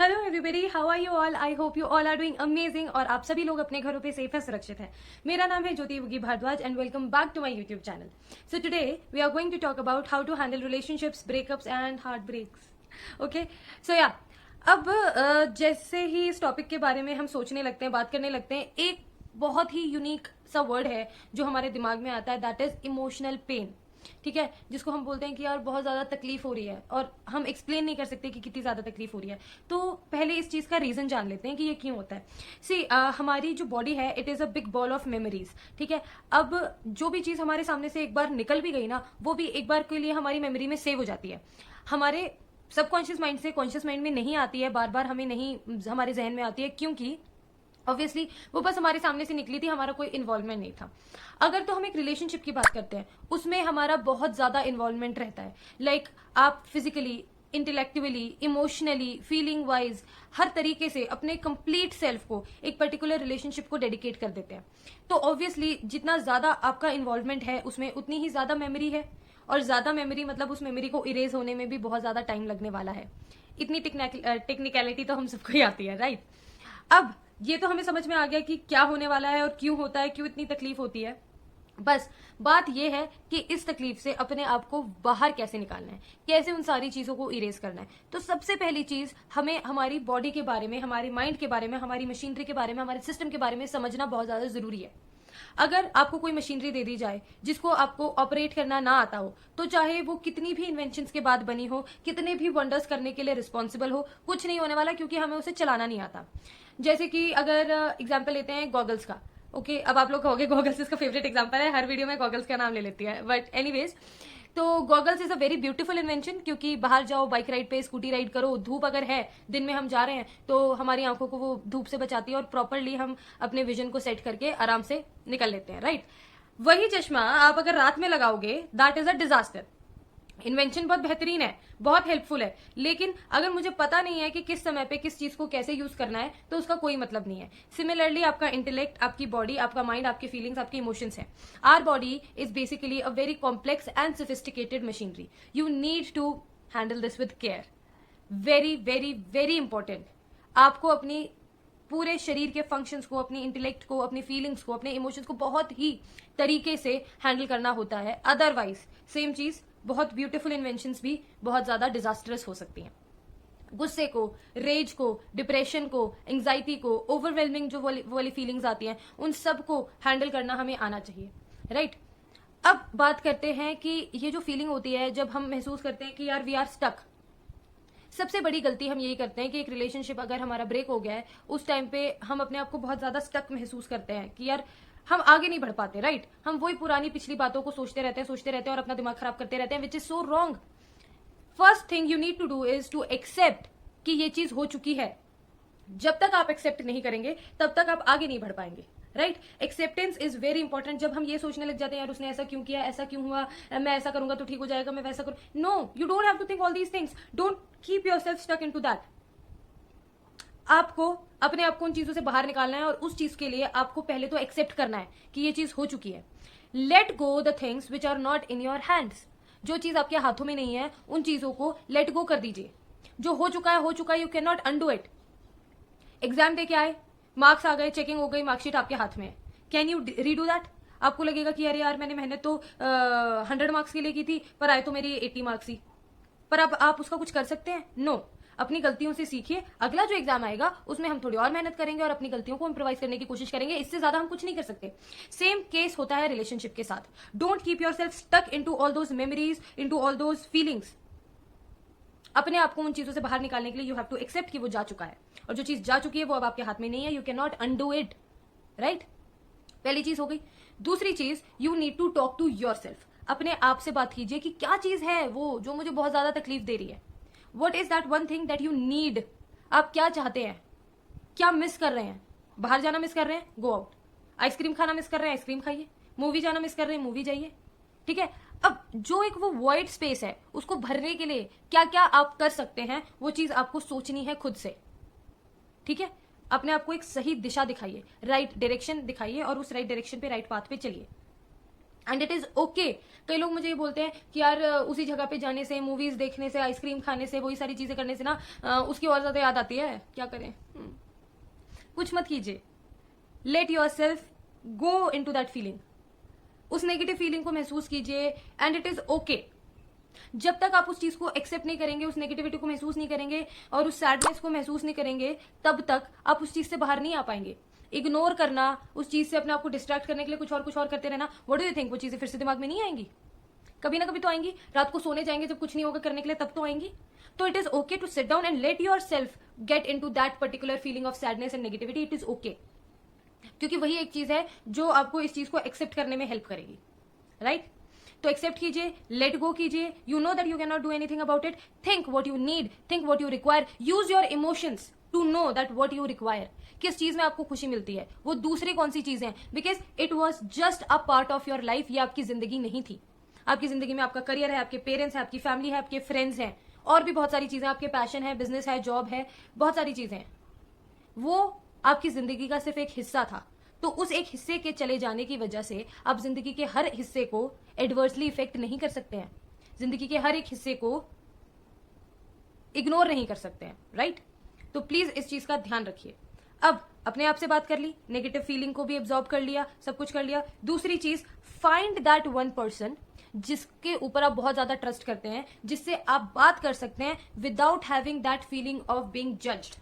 Hello everybody, how are you all? I hope you all are doing amazing और आप सभी लोग अपने घरों पे सेफ है, सुरक्षित है। मेरा नाम है Jyoti Yugi Bhardwaj and welcome back to my YouTube channel. So today we are going to talk about how to handle relationships, breakups and heart breaks. Okay, so या अब जैसे ही इस टॉपिक के बारे में हम सोचने लगते हैं, बात करने लगते हैं, एक बहुत ही यूनिक सा वर्ड है जो हमारे दिमाग में आता है, दैट इज इमोशनल पेन। ठीक है, जिसको हम बोलते हैं कि यार बहुत ज्यादा तकलीफ हो रही है और हम एक्सप्लेन नहीं कर सकते कि कितनी ज्यादा तकलीफ हो रही है। तो पहले इस चीज का रीजन जान लेते हैं कि ये क्यों होता है। सी हमारी जो बॉडी है, it is a big ball of memories. ठीक है, अब जो भी चीज हमारे सामने से एक बार निकल भी गई ना, वो भी एक बार के लिए हमारी मेमोरी में सेव हो जाती है। हमारे सबकॉन्शियस माइंड से कॉन्शियस माइंड में नहीं आती है, बार बार हमें नहीं हमारे जहन में आती है, क्योंकि ऑब्वियसली वो बस हमारे सामने से निकली थी, हमारा कोई इन्वॉल्वमेंट नहीं था। अगर तो हम एक रिलेशनशिप की बात करते हैं, उसमें हमारा बहुत ज्यादा इन्वॉल्वमेंट रहता है। लाइक आप physically, intellectually, emotionally, feeling wise हर तरीके से अपने कंप्लीट सेल्फ को एक पर्टिकुलर रिलेशनशिप को डेडिकेट कर देते हैं। तो ऑब्वियसली जितना ज्यादा आपका इन्वॉल्वमेंट है उसमें उतनी ही ज्यादा मेमोरी है, और ज्यादा मेमोरी मतलब उस मेमोरी को इरेज होने में भी बहुत ज्यादा टाइम लगने वाला है। इतनी टेक्निकलिटी तो हम सबको ही आती है, राइट? अब ये तो हमें समझ में आ गया कि क्या होने वाला है और क्यों होता है, क्यों इतनी तकलीफ होती है। बस बात यह है कि इस तकलीफ से अपने आप को बाहर कैसे निकालना है, कैसे उन सारी चीजों को इरेज करना है। तो सबसे पहली चीज, हमें हमारी बॉडी के बारे में, हमारे माइंड के बारे में, हमारी मशीनरी के बारे में, हमारे सिस्टम के बारे में समझना बहुत ज्यादा जरूरी है। अगर आपको कोई मशीनरी दे दी जाए जिसको आपको ऑपरेट करना ना आता हो, तो चाहे वो कितनी भी इन्वेंशंस के बाद बनी हो, कितने भी वंडर्स करने के लिए रिस्पॉन्सिबल हो, कुछ नहीं होने वाला, क्योंकि हमें उसे चलाना नहीं आता। जैसे कि अगर एग्जाम्पल लेते हैं गॉगल्स का। ओके, अब आप लोग कहोगे गॉगल्स इसका फेवरेट एग्जाम्पल है, हर वीडियो में गॉगल्स का नाम ले लेती है, बट एनीवेज, तो goggles is a very beautiful invention, क्योंकि बाहर जाओ, बाइक राइड पे, स्कूटी राइड करो, धूप अगर है, दिन में हम जा रहे हैं, तो हमारी आंखों को वो धूप से बचाती है और प्रॉपरली हम अपने विजन को सेट करके आराम से निकल लेते हैं, राइट? वही चश्मा आप अगर रात में लगाओगे, that is a disaster. Invention बहुत बेहतरीन है, बहुत हेल्पफुल है, लेकिन अगर मुझे पता नहीं है कि किस समय पे किस चीज को कैसे यूज करना है, तो उसका कोई मतलब नहीं है। सिमिलरली आपका इंटेलेक्ट, आपकी बॉडी, आपका माइंड, आपकी फीलिंग्स, आपके इमोशंस है। Our body is basically a very complex and sophisticated machinery. You need to handle this with care. Very very very important. आपको अपनी पूरे शरीर के फंक्शंस को, अपनी इंटेलेक्ट को, अपनी फीलिंग्स को, अपने इमोशंस को बहुत ही तरीके से हैंडल करना होता है। अदरवाइज सेम चीज, बहुत ब्यूटीफुल इन्वेंशंस भी बहुत ज्यादा डिजास्टरस हो सकती हैं। गुस्से को, रेज को, डिप्रेशन को, एंग्जाइटी को, ओवरवेलमिंग जो वाली फीलिंग्स आती हैं, उन सब को हैंडल करना हमें आना चाहिए, राइट? अब बात करते हैं कि ये जो फीलिंग होती है जब हम महसूस करते हैं कि यार वी आर स्टक। सबसे बड़ी गलती हम यही करते हैं कि एक रिलेशनशिप अगर हमारा ब्रेक हो गया है, उस टाइम पे हम अपने आप को बहुत ज्यादा स्टक महसूस करते हैं कि यार हम आगे नहीं बढ़ पाते, राइट? हम वही पुरानी पिछली बातों को सोचते रहते हैं और अपना दिमाग खराब करते रहते हैं, which is so wrong. First thing you need to do is to accept कि ये चीज हो चुकी है। जब तक आप एक्सेप्ट नहीं करेंगे, तब तक आप आगे नहीं बढ़ पाएंगे, right? Acceptance is very important. जब हम ये सोचने लग जाते हैं यार उसने ऐसा क्यों किया, ऐसा क्यों हुआ, मैं ऐसा करूंगा तो ठीक हो जाएगा, मैं वैसा करूं, no, you don't have to think all these things. Don't keep yourself stuck into that. आपको अपने आप को उन चीजों से बाहर निकालना है, और उस चीज के लिए आपको पहले तो एक्सेप्ट करना है कि ये चीज हो चुकी है। Let go the things which are not in your hands. जो चीज आपके हाथों में नहीं है, उन चीजों को लेट गो कर दीजिए। जो हो चुका है हो चुका है, you can not undo it. Exam दे के आए, मार्क्स आ गए, चेकिंग हो गई, मार्कशीट आपके हाथ में है, कैन यू रीडू दैट? आपको लगेगा कि अरे यार मैंने मेहनत तो 100 मार्क्स के लिए की थी, पर आए तो मेरी 80 मार्क्स ही। पर अब आप उसका कुछ कर सकते हैं? नो। अपनी गलतियों से सीखिए, अगला जो एग्जाम आएगा उसमें हम थोड़ी और मेहनत करेंगे और अपनी गलतियों को इंप्रोवाइज करने की कोशिश करेंगे। इससे ज्यादा हम कुछ नहीं कर सकते। सेम केस होता है रिलेशनशिप के साथ। Don't keep your self stuck into all those memories, into all those feelings. अपने आप को उन चीजों से बाहर निकालने के लिए यू हैव टू एक्सेप्ट कि वो जा चुका है, और जो चीज जा चुकी है वो अब आपके हाथ में नहीं है। You can not undo it, right? पहली चीज हो गई। दूसरी चीज, you need to talk to your self. अपने आप से बात कीजिए कि क्या चीज है वो जो मुझे बहुत ज्यादा तकलीफ दे रही है। What is that one thing that you need? आप क्या चाहते हैं, क्या मिस कर रहे हैं? बाहर जाना मिस कर रहे हैं, गो आउट। आइसक्रीम खाना मिस कर रहे हैं, आइसक्रीम खाइए। मूवी जाना मिस कर रहे हैं, मूवी जाइए। ठीक है, अब जो एक वो वॉइड स्पेस है, उसको भरने के लिए क्या क्या आप कर सकते हैं, वो चीज आपको सोचनी है खुद से। ठीक है, अपने आप को एक सही दिशा दिखाइए, राइट डायरेक्शन दिखाइए, और उस राइट डायरेक्शन पे, राइट पाथ पे चलिए। And it is okay. कई लोग मुझे ये बोलते हैं कि यार उसी जगह पे जाने से, मूवीज देखने से, आइसक्रीम खाने से, वही सारी चीजें करने से ना उसकी और ज्यादा याद आती है। क्या करें? कुछ मत कीजिए, let your self go in to that feeling, उस नेगेटिव फीलिंग को महसूस कीजिए एंड इट इज ओके। जब तक आप उस चीज को एक्सेप्ट नहीं करेंगे, उस नेगेटिविटी को महसूस नहीं करेंगे और उस सैडनेस को महसूस नहीं करेंगे, तब तक आप उस चीज से बाहर नहीं आ पाएंगे। इग्नोर करना, उस चीज से अपने आप को डिस्ट्रैक्ट करने के लिए कुछ और करते रहना, व्हाट डू यू थिंक वो चीजें फिर से दिमाग में नहीं आएंगी? कभी ना कभी तो आएंगी। रात को सोने जाएंगे जब कुछ नहीं होगा करने के लिए, तब तो आएंगी। तो it is okay to sit down and let your self get in to that particular feeling of sadness and negativity. It is okay, क्योंकि वही एक चीज है जो आपको इस चीज को एक्सेप्ट करने में हेल्प करेगी, राइट? तो एक्सेप्ट कीजिए, लेट गो कीजिए। You know that you can not do anything about it. Think what you need, think what you require, use your emotions to know that what you require. किस चीज में आपको खुशी मिलती है, वो दूसरी कौन सी चीजें हैं, because it was just a part of your life. ये आपकी जिंदगी नहीं थी। आपकी जिंदगी में आपका करियर है, आपके पेरेंट्स है, आपकी फैमिली है, आपके फ्रेंड्स हैं, और भी बहुत सारी चीजें, आपके पैशन है, बिजनेस है, जॉब है, बहुत सारी चीजें हैं। वो आपकी जिंदगी का सिर्फ एक हिस्सा था। तो उस एक हिस्से के चले जाने की वजह से आप जिंदगी के हर हिस्से को एडवर्सली इफेक्ट नहीं कर सकते हैं, जिंदगी के हर एक हिस्से को इग्नोर नहीं कर सकते हैं, राइट? तो प्लीज इस चीज का ध्यान रखिए। अब अपने आप से बात कर ली, नेगेटिव फीलिंग को भी एब्जॉर्ब कर लिया, सब कुछ कर लिया। दूसरी चीज, फाइंड दैट वन पर्सन जिसके ऊपर आप बहुत ज्यादा ट्रस्ट करते हैं, जिससे आप बात कर सकते हैं without having that feeling of being judged.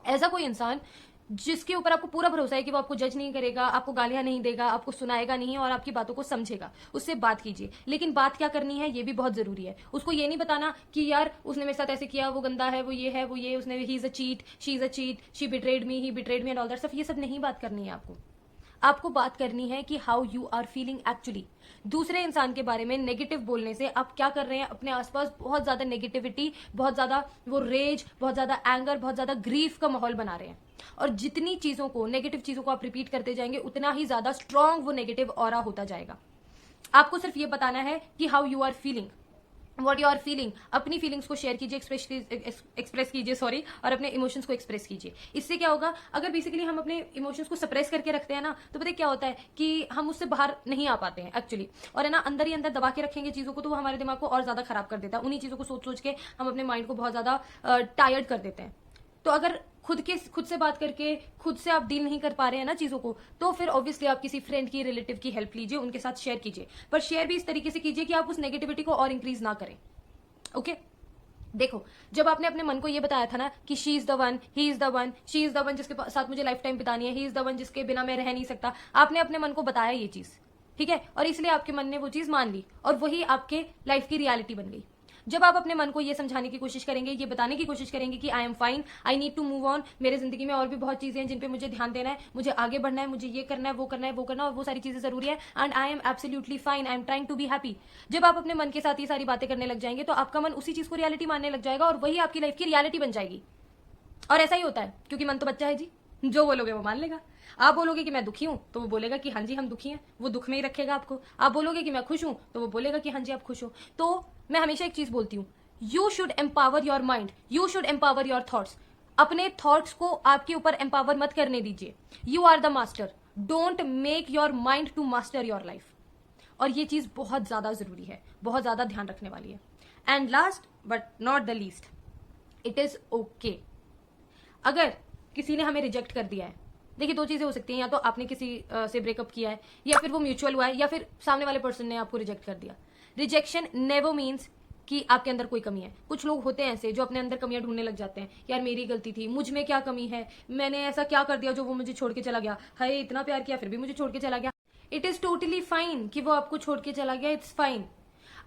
ऐसा कोई इंसान जिसके ऊपर आपको पूरा भरोसा है कि वो आपको जज नहीं करेगा, आपको गालियां नहीं देगा, आपको सुनाएगा नहीं और आपकी बातों को समझेगा, उससे बात कीजिए। लेकिन बात क्या करनी है ये भी बहुत जरूरी है। उसको ये नहीं बताना कि यार उसने मेरे साथ ऐसे किया, वो गंदा है, वो ये है, वो ये, उसने, he is a cheat, she is a cheat, she betrayed me, he betrayed me and all that stuff. ये सब नहीं बात करनी है आपको। आपको बात करनी है कि how you are feeling actually. दूसरे इंसान के बारे में नेगेटिव बोलने से आप क्या कर रहे हैं, अपने आसपास बहुत ज्यादा नेगेटिविटी, बहुत ज्यादा वो रेज, बहुत ज्यादा एंगर, बहुत ज्यादा ग्रीफ का माहौल बना रहे हैं। और जितनी चीजों को, नेगेटिव चीजों को आप रिपीट करते जाएंगे, उतना ही ज्यादा स्ट्रांग वो नेगेटिव ऑरा होता जाएगा। आपको सिर्फ ये बताना है कि how you are feeling, what you are feeling. अपनी फीलिंग्स को शेयर कीजिए, एक्सप्रेस कीजिए, सॉरी, और अपने इमोशंस को एक्सप्रेस कीजिए। इससे क्या होगा, अगर बेसिकली हम अपने इमोशंस को सप्रेस करके रखते हैं ना, तो पता है क्या होता है कि हम उससे बाहर नहीं आ पाते हैं एक्चुअली। और है ना, अंदर ही अंदर दबा के रखेंगे चीजों को, तो वो हमारे दिमाग को और ज्यादा खराब कर देता है। उन्हीं चीजों को सोच सोच के हम अपने माइंड को बहुत ज्यादा टायर्ड कर देते हैं। तो अगर खुद से बात करके खुद से आप डील नहीं कर पा रहे हैं ना चीजों को, तो फिर ऑब्वियसली आप किसी फ्रेंड की, रिलेटिव की हेल्प लीजिए, उनके साथ शेयर कीजिए। पर शेयर भी इस तरीके से कीजिए कि आप उस नेगेटिविटी को और इंक्रीज ना करें। ओके देखो, जब आपने अपने मन को ये बताया था ना कि she is the one, he is the one, she is the one जिसके साथ मुझे लाइफ टाइम बितानी है, ही इज द वन जिसके बिना मैं रह नहीं सकता, आपने अपने मन को बताया ये चीज, ठीक है? और इसलिए आपके मन ने वो चीज मान ली और वही आपके लाइफ की रियलिटी बन गई। जब आप अपने मन को ये समझाने की कोशिश करेंगे, ये बताने की कोशिश करेंगे कि I am fine, I need to move on, मेरे जिंदगी में और भी बहुत चीजें हैं जिन पे मुझे ध्यान देना है, मुझे आगे बढ़ना है, मुझे ये करना है, वो करना है, वो करना है, और वो सारी चीजें जरूरी है, and I am absolutely fine, I am trying to be happy. जब आप अपने मन के साथ ये सारी बातें करने लग जाएंगे, तो आपका मन उसी चीज को रियलिटी मानने लग जाएगा और वही आपकी लाइफ की रियलिटी बन जाएगी। और ऐसा ही होता है, क्योंकि मन तो बच्चा है जी, जो बोलोगे वो मान लेगा। आप बोलोगे कि मैं दुखी हूं, तो वो बोलेगा कि हाँ जी हम दुखी हैं, वो दुख में ही रखेगा आपको। आप बोलोगे कि मैं खुश हूं, तो वो बोलेगा कि हाँ जी आप खुश हो। तो मैं हमेशा एक चीज बोलती हूँ, you should empower your mind, you should empower your thoughts. अपने थॉट्स को आपके ऊपर एम्पावर मत करने दीजिए। You are the master, don't make your mind to master your life. और ये चीज बहुत ज्यादा जरूरी है, बहुत ज्यादा ध्यान रखने वाली है। And last but not the least, it is okay अगर किसी ने हमें रिजेक्ट कर दिया है। देखिए, दो चीजें हो सकती हैं, या तो आपने किसी से ब्रेकअप किया है, या फिर वो म्यूचुअल हुआ है, या फिर सामने वाले पर्सन ने आपको रिजेक्ट कर दिया। रिजेक्शन नेवर मीन्स कि आपके अंदर कोई कमी है। कुछ लोग होते हैं ऐसे जो अपने अंदर कमियां ढूंढने लग जाते हैं, यार मेरी गलती थी, मुझ में क्या कमी है, मैंने ऐसा क्या कर दिया जो वो मुझे छोड़ के चला गया, हाय इतना प्यार किया फिर भी मुझे छोड़ के चला गया। इट इज टोटली फाइन कि वो आपको छोड़ के चला गया, इट्स फाइन।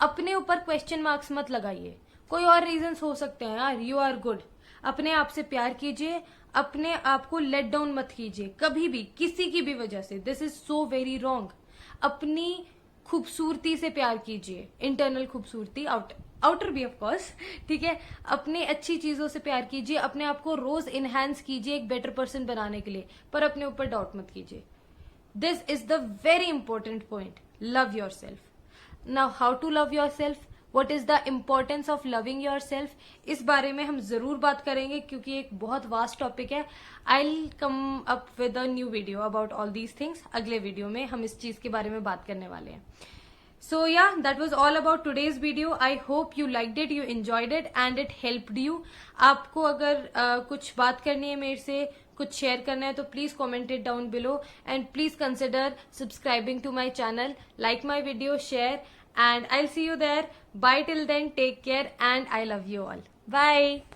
अपने ऊपर क्वेश्चन मार्क्स मत लगाइए, कोई और रीजंस हो सकते हैं यार, यू आर गुड। अपने आप से प्यार कीजिए, अपने आप को लेट डाउन मत कीजिए कभी भी, किसी की भी वजह से। This is so very wrong. अपनी खूबसूरती से प्यार कीजिए, इंटरनल खूबसूरती, आउटर भी ऑफ कोर्स, ठीक है। अपने अच्छी चीजों से प्यार कीजिए, अपने आप को रोज इनहैंस कीजिए एक बेटर पर्सन बनाने के लिए, पर अपने ऊपर डाउट मत कीजिए। This is the very important point, love your self. Now how to love your self, what is the importance of loving your self, इस बारे में हम जरूर बात करेंगे क्योंकि एक बहुत वास्ट टॉपिक है. I will come up with a new video about all these things. अगले वीडियो में हम इस चीज के बारे में बात करने वाले हैं. So yeah, that was all about today's video. I hope you liked it, you enjoyed it and it helped you. आपको अगर कुछ बात करनी है मेरे से, कुछ शेयर करना है तो please comment it down below and please consider subscribing to my channel, like my video, share and I'll see you there. Bye till then, take care and I love you all. Bye.